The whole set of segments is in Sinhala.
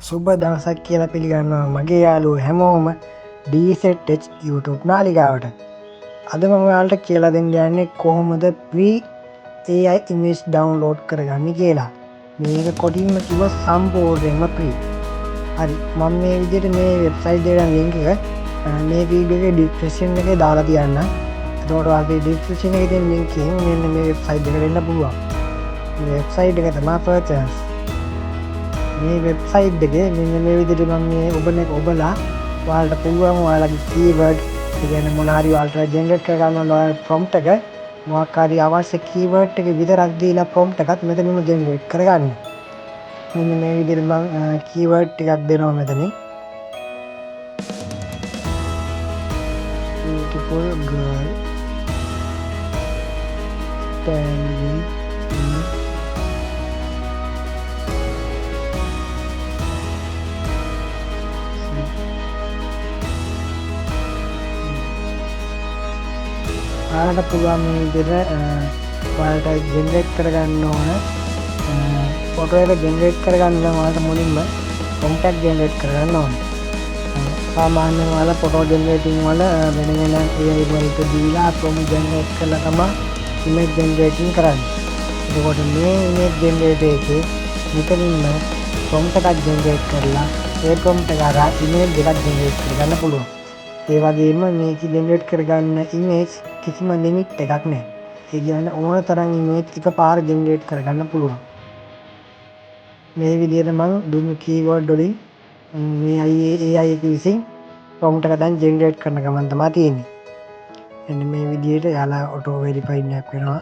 සුබ දවසක් කියලා පිළිගන්නවා මගේ යාලු හැමෝම ඩීසෙට් YouTube නාලිකාවට. අද මම ඔයාලට කියලා දෙන්න යන්නේ කොහොමද ප්‍රී AI ඉමේජ් ඩවුන්ලෝඩ් කරගන්නේ කියලා. මේක කොටින්ම කිව්වොත් සම්පූර්ණයෙන්ම ප්‍රී. හරි මම මේ විදිහට මේ වෙබ්සයිට් එකට ලින්ක් එක මේ වීඩියෝ එකේ ඩිස්ක්‍රිප්ෂන් එකේ දාලා තියන්න. එතකොට ඔයාලට ඩිස්ක්‍රිප්ෂන් එකේ තියෙන ලින්ක් එකෙන් මෙන්න මේ වෙබ්සයිට් එකට එන්න පුළුවන්. මේ වෙබ්සයිට් එක තමයි පර්චේස්. මේ වෙබ්සයිට් එකේ මෙන්න මේ විදිහට මම මේ ඔබලා ඔයාලට පුළුවන් ඔයාලගේ කීවර්ඩ් කියන්නේ මොන හරි ඔයාලට ජෙනරේට් කරගන්න ඕන ඔයාලගේ ප්‍රොම්ප්ට් එක මොකක් හරි අවශ්‍ය කීවර්ඩ් එක විතරක් දීලා ප්‍රොම්ප්ට් එකත් මෙතනින්ම ජෙනරේට් කරගන්න. මෙන්න මේ විදිහට මම කීවර්ඩ් ටිකක් දෙනවා මෙතනින්. beautiful girl standing in ඔයාලට පුළුවන් මේ විදිහට ඔයාලට ජෙනරේට් කරගන්න ඕන ෆොටෝ එක ජෙනරේට් කරගන්න නම් ඔයාලට මුලින්ම කොන්ටැක්ට් ජෙනරේට් කරගන්න ඕන. සාමාන්‍යයෙන් ඔයාලා ෆොටෝ ජෙනරේටින් වල වෙන වෙන AI වලට දීලා ප්‍රොම්ප්ට් ජෙනරේට් කරලා තමයි ඉමේජ් ජෙනරේටින් කරන්නේ. එතකොට මේ ඉමේජ් ජෙනරේටර් එකේ මෙතනින්ම ප්‍රොම්ප්ට් එකක් ජෙනරේට් කරලා ඒ ප්‍රොම්ප්ට් එක අරන් ඉමේජ් දෙකක් ජෙනරේට් කරගන්න පුළුවන්. ඒ වගේම මේක ජෙනරේට් කරගන්න ඉමේජ් කිසිම ලිමිට් එකක් නැහැ. ඒ කියන්නේ ඕන තරම් ඉමේජ් එකපාර ජෙනරේට් කරගන්න පුළුවන්. මේ විදිහට මම දුන්නු කීවර්ඩ් වලින් මේ AI එක විසින් ප්‍රොම්ප්ට් එක දැන් ජෙනරේට් කරන ගමන් තමයි තියෙන්නේ. එන්න මේ විදිහට යාලා ඔටෝ වෙරිෆයින් එකක් වෙනවා.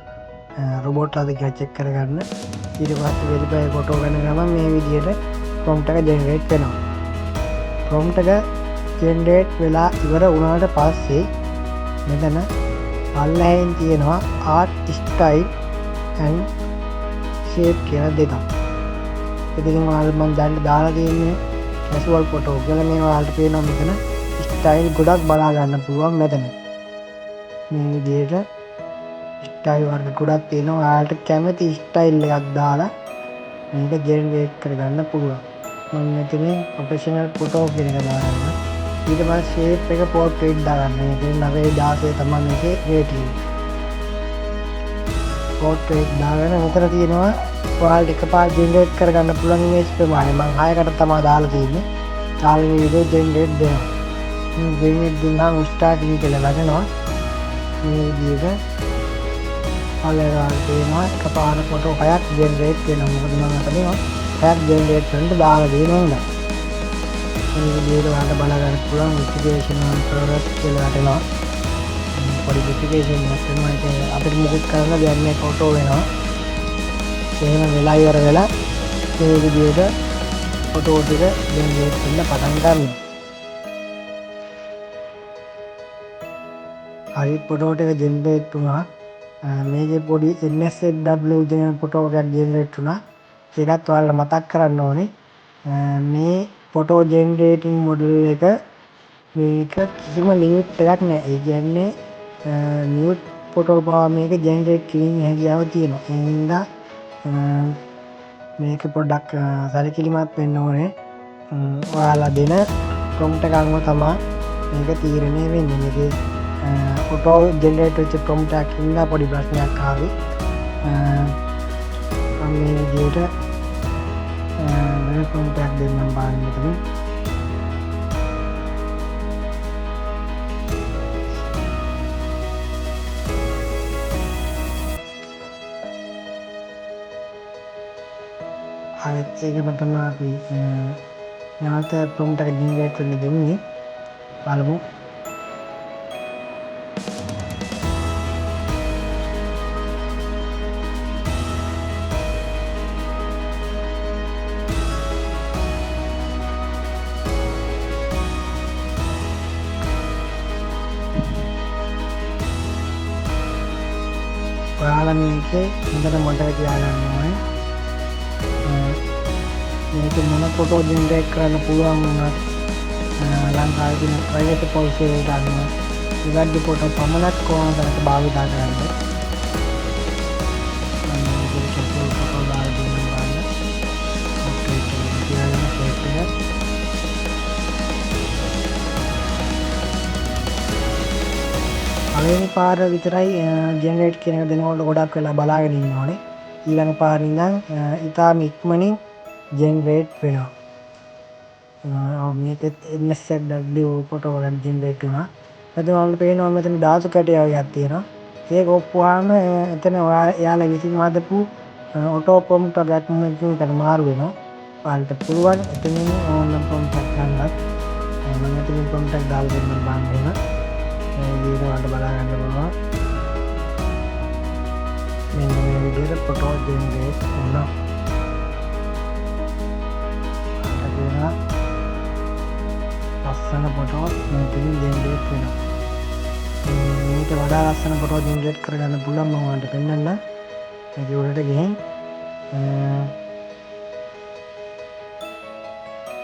රොබෝට් ආද කියලා චෙක් කරගන්න. ඊට පස්සේ වෙරිෆයි ෆොටෝ ගන්න ගමන් මේ විදිහට ප්‍රොම්ප්ට් එක ජෙනරේට් වෙනවා. ප්‍රොම්ප්ට් එක ජෙනරේට් වෙලා ඉවර වුණාට පස්සේ මෙතන පල්ලෙහෙන් තියෙනවා ආර්ට් ස්ටයිල් ඇන්ඩ් ෂේප් කියලා දෙකක්. ඉතින් ඔයාලා මම දැන් දාලා තියෙන්නේ කැසුවල් ෆොටෝ කියලා. මේ ඔයාලට පේනවා මෙතන ස්ටයිල් ගොඩක් බලා ගන්න පුළුවන් මෙතන. මේ විදිහට ස්ටයිල් වර්ග ගොඩක් තියෙනවා. ඔයාලට කැමති ස්ටයිල් එකක් දාලා මේක ජෙනරේට් කරගන්න පුළුවන්. මම මෙතන ප්‍රොෆෙෂනල් ෆොටෝ කියන එක දාගන්නවා. ඊට පස්සේ ෂේප් එක පෝර්ට්‍රේට් දාගන්න. මේක 9/16 තමයි මේකේ රේටින්. පෝර්ට්‍රේට් දාගෙන මෙතන තියෙනවා ඔයාලට එකපාර ජෙනරේට් කරගන්න පුළුවන් ඉමේජ් ප්‍රමාණය. මම 6කට තමයි දාලා තියෙන්නේ. දාලා මේ විදිහට ජෙනරේට් දෙනවා. මේ ජෙනරේට් දුන්නාම ස්ටාර්ටින් කියලා ලගනවා. මේ විදිහට පල්ලෙහාට තියෙනවා එකපාර ෆොටෝ 6ක් ජෙනරේට් වෙනවා. මොකද මම අතනේ 6ක් ජෙනරේට් කරන්න දාලා දෙනවා නේද? මේ විදිහට ඔයාලට බලා ගන්න පුළුවන් ඉන්ටිග්‍රේෂන් වල ප්‍රොඩක්ට් කියලා වටනවා. පොඩි ඉන්ටිග්‍රේෂන් එකක් වෙනවා. ඒක අපිට මොකද කරන්න දෙයක් නැහැ ෆොටෝ වෙනවා. එහෙම වෙලා ඉවර වෙලා මේ විදිහට ෆොටෝ ටික ජෙනරේට් කරන්න පටන් ගන්නවා. හරි ෆොටෝ ටික ජෙනරේට් වුණා. මේකේ පොඩි NSFW කියන ෆොටෝ එකක් ජෙනරේට් වුණා. ඒකත් ඔයාලට මතක් කරන්න ඕනේ. මේ ෆොටෝ ජෙනරේටින් මොඩල් එක මේක කිසිම ලිමිට් එකක් නැහැ. ඒ කියන්නේ නියුට් ෆොටෝ පාව මේක ජෙනරේට් කිරීමේ හැකියාව තියෙනවා. ඒ හින්දා මේක පොඩ්ඩක් සැලකිලිමත් වෙන්න ඕනේ. ඔයාලා දෙන ප්‍රොම්ප්ට් එක අනුව තමයි මේක තීරණය වෙන්නේ. මේකේ ෆොටෝ ජෙනරේට් වෙච්ච ප්‍රොම්ප්ට් එකක් ඉඳලා පොඩි ප්‍රශ්නයක් ආවේ. මම මේ විදිහට වෙන ප්‍රොම්ප්ට් එකක් දෙන්නම් බලන්න මෙතන. ආයෙත් ඒකම තමයි අපි නැවත ප්‍රොම්ප්ට් එක ජෙනරේට් වෙන්න දෙන්නේ. බලමු. ඔයාලා මේකේ හොඳට මතක තියාගන්න ඕනේ. මේක මොන ෆොටෝ ජෙනරේට් කරන්න පුළුවන් වුණත් ලංකාවේ තියෙන ප්‍රයිවට් පොලිසි වලට අනුව ඉවැඩ් ෆොටෝ පමණක් කොහොමද භාවිත කරන්නේ. මම මේක ෆොටෝ දාලා දෙන්න බලන්න. පළවෙනි පාර විතරයි ජෙනරේට් කියන එක දෙනකොට ගොඩක් වෙලා බලාගෙන ඉන්න ඕනේ. ඊළඟ පාරේ ඉඳන් ඉතාලම ඉක්මනින් ජෙනරේට් වෙනවා. මේකෙත් MSW ෆොටෝ එකක් ජෙනරේට් වුණා. එතකොට ඔයාලට පේනවා මෙතන ධාතු කැටය වගේක් තියෙනවා. ඒක ඔප්පුවාම එතන එයාලා විසින් හදපු ඔටෝ ප්‍රොම්ප්ට් එකක් මෙතන මාරු වෙනවා. ඔයාලට පුළුවන් එතනින් ඕන ප්‍රොම්ප්ට් එකක් ගන්නත්. මම එතනින් ප්‍රොම්ප්ට් එකක් දාලා දෙන්නම් බලන්න එහෙම. මේ වීඩියෝ වලට බලා ගන්න පුළුවන්. මෙන්න මේ විදිහට ෆොටෝ ජෙනරේට් වෙනවා. ලස්සන ෆොටෝ මෙතනින් ජෙනරේට් වෙනවා. මේක වඩා ලස්සන ෆොටෝ ජෙනරේට් කරගන්න පුළුවන් මම ඔයාලට පෙන්නන්න. මේක උඩට ගිහින්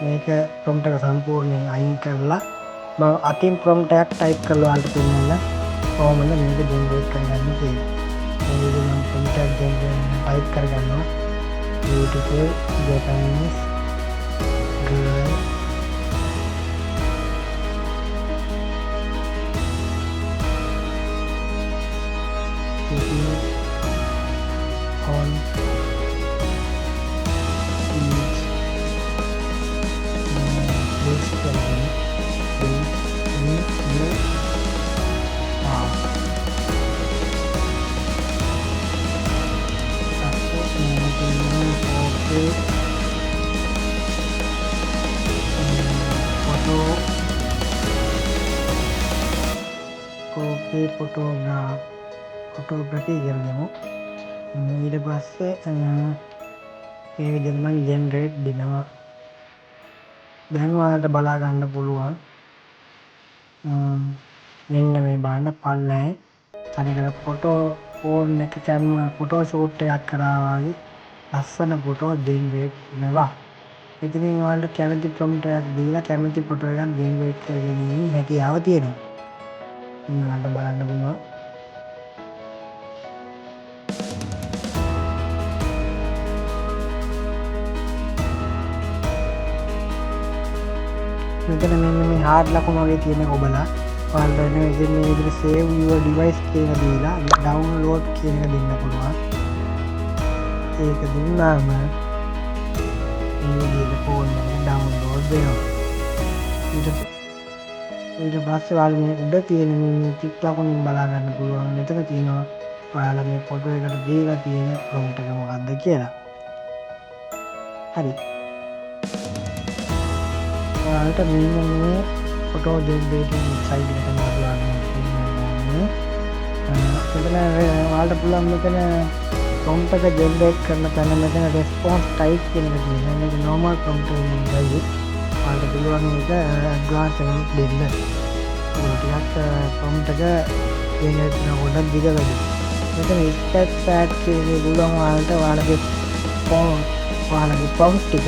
මේක ප්‍රොම්ප්ට් එක සම්පූර්ණයෙන් අයින් කරලා මම අතින් ප්‍රොම්ප්ට් එකක් ටයිප් කරලා ඔයාලට පෙන්නන්න කොහොමද මේක ජෙනරේට් කරගන්න කියලා. මේ විදිහට මම ප්‍රොම්ප්ට් එකක් ටයිප් කරගන්නවා. beautiful Japanese girl sitting on beach photography කියලා දෙමු. ඊට පස්සේ මේ විදිහට මම ජෙනරේට් දෙනවා. දැන් ඔයාලට බලා ගන්න පුළුවන්. මෙන්න මේ බලන්න පල්ලේ තනිකර ෆොටෝ ෆෝන් එක ෆොටෝ ෂූට් එකක් කරා වගේ ලස්සන ෆොටෝ ජෙනරේට් වෙනවා. ඉතින් ඔයාලට කැමති ප්‍රොම්ප්ට් එකක් දීලා කැමති ෆොටෝ එකක් ජෙනරේට් කරගෙන ඉන්න හැකියාව තියෙනවා. ඔයාලට බලන්න පුළුවන්. මෙතන මෙන්න මේ හાર્ඩ් ලකුණු වගේ තියෙන ඔබලා ඔයාලට මේ විදිහට save your device කියන දීලා download කියන එක දෙන්න පුළුවන්. ඒක දුන්නාම මේ විදිහට ෆෝන් එකේ download වෙනවා. ඊට පස්සේ ඔයාලා මේ උඩ තියෙන මේ ටික් ලකුණු බලා ගන්න පුළුවන්. මෙතන තියෙනවා ඔයාලා මේ ෆොටෝ එකට දීලා තියෙන prompt එක මොකක්ද කියලා. හරි. ඔයාලට මේ ෆොටෝ ජෙනරේටින් සයිඩ් එකට දාන්න ඕනේ. එතන ඔයාලට පුළුවන් මෙතන prompt එක ජෙනරේට් කරන තැන මෙතන response type කියන එක තියෙනවා. මේක normal prompt එකකින් ගයි. ඔයාලට පුළුවන් මේක advanced එකක් දෙන්න. ඒක ටිකක් prompt එක ජෙනරේට් කරනකොට දිග වැඩි. මෙතන stat pad කියන එක පුළුවන් ඔයාලගේ prompt ටික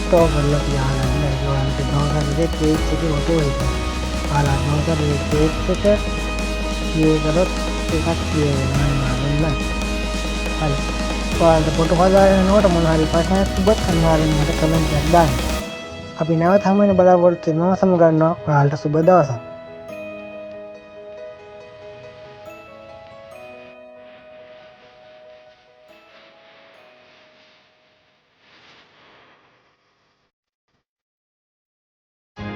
store කරලා තියාගන්න. ඔයාලට browser එකේ page එකේ ෆොටෝ එක. ඔයාලා browser එකේ page එක clear කරොත් එකක් clear වෙනවා නේද? හරි. ඔයාලට ෆොටෝ හදාගන්නකොට මොන හරි ප්‍රශ්නයක් තිබ්බත් අනිවාර්යෙන් මට කමෙන්ට් එකක් දාන්න. අපි නැවත හමු වෙන බලාපොරොත්තු වෙනවා. සමු ගන්නවා. ඔයාලට සුබ දවසක්.